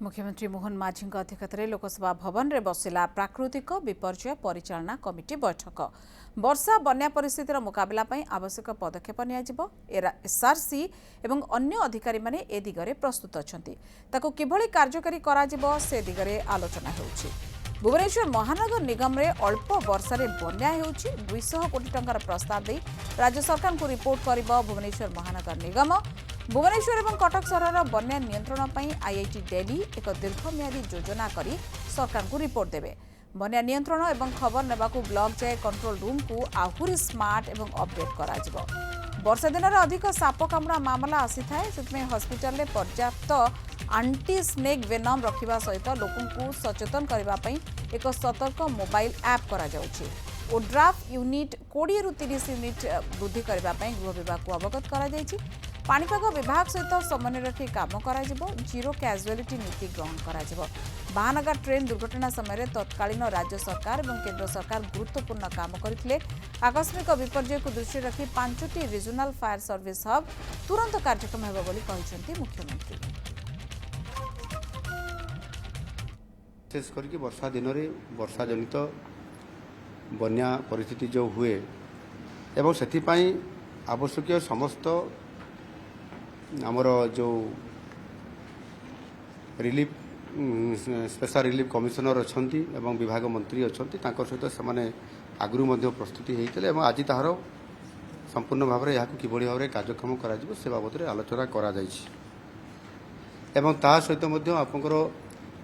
मुख्यमंत्री मोहन माझी अध्यक्षतार लोकसभा भवन में बसिला प्राकृतिक विपर्यय परिचालना कमिटी बैठक। वर्षा बन्या परिस्थितिर मुकाबला आवश्यक पदक्षेप एसआरसी एवं अन्य अधिकारी माने ए दिगरे प्रस्तुत अछंती। ताको किभली कार्यकारी कराजिबो से दिगरे आलोचना हेउछि। भुवनेश्वर महानगर निगम रे अल्प वर्षा रे बन्या हेउछि। 200 कोटी टंकार प्रस्ताव दे राज्य सरकार को रिपोर्ट करिबो भुवनेश्वर महानगर निगम। भुवनेश्वर और कटक सहर बन्या नियंत्रण पर आईआईटी दिल्ली एक दीर्घम्यादी योजना करी सरकार को रिपोर्ट देवे। बन्या नियंत्रण और खबर नेबाकू ब्लॉक जाए कंट्रोल रूम को आहुरी स्मार्ट और अपडेट करा। वर्षा दिन में अधिक साप कामुड़ा मामला आसी थाए से हॉस्पिटल में पर्याप्त आंटी स्नेक वेनम रखा सहित लोक सचेतन करने एक सतर्क मोबाइल ऐप करा जाउछि। ओड्राफ यूनिट 20 ରୁ 30 यूनिट वृद्धि करने गृह विभाग को अवगत करा जायछि। पाणीपाग विभाग सहित समन्वय रखी काम करा जीरो कैजुअलिटी नीति ग्रहण करा। महानगर ट्रेन दुर्घटना समय तत्कालीन राज्य सरकार और केंद्र सरकार गुरुत्वपूर्ण काम करथिले। आकस्मिक विपर्यय को दृष्टि रखी 5टी रिजनल फायर सर्विस हब तुरंत कार्यक्रम हेबो बोली कहिसेंती मुख्यमंत्री। विशेष करके वर्षा दिन में वर्षा जनित बन्या परिस्थिति जो हुए एवं से आवश्यक समस्त आमर जो रिलीफ स्पेशल रिलीफ कमिशनर अच्छा एवं विभाग मंत्री अच्छा सहित से आगु प्रस्तुति होते आज तार संपूर्ण भाव में यहाँ किभली भाव में कार्यक्रम करा से बाबद में आलोचना करा ता सहित आपंकर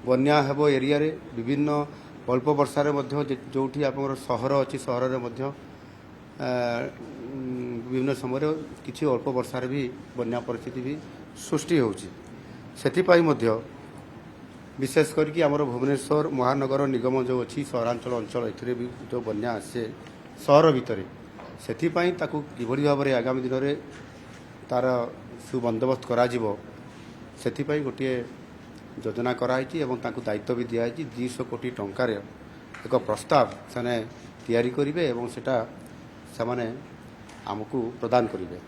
बन्या हेब एरिया रे विभिन्न अल्प वर्षा जो सहर अच्छी सहर में विभिन्न समय किसी अल्प वर्षा भी बन्या परिस्थिति भी सृष्टि होती। विशेष करके आमर भुवनेश्वर महानगर निगम जो अच्छी सहरांचल अंचल ए भी जो बन्या आसे सहर भितर से किभली भाव में आगामी दिन में तार सुबंदोबस्त कर गोटे योजना कराई और दायित्व भी दिखाई 200 कोटी टंकार एक प्रस्ताव से तैयारी करेंगे और सेटा आमको प्रदान करेंगे।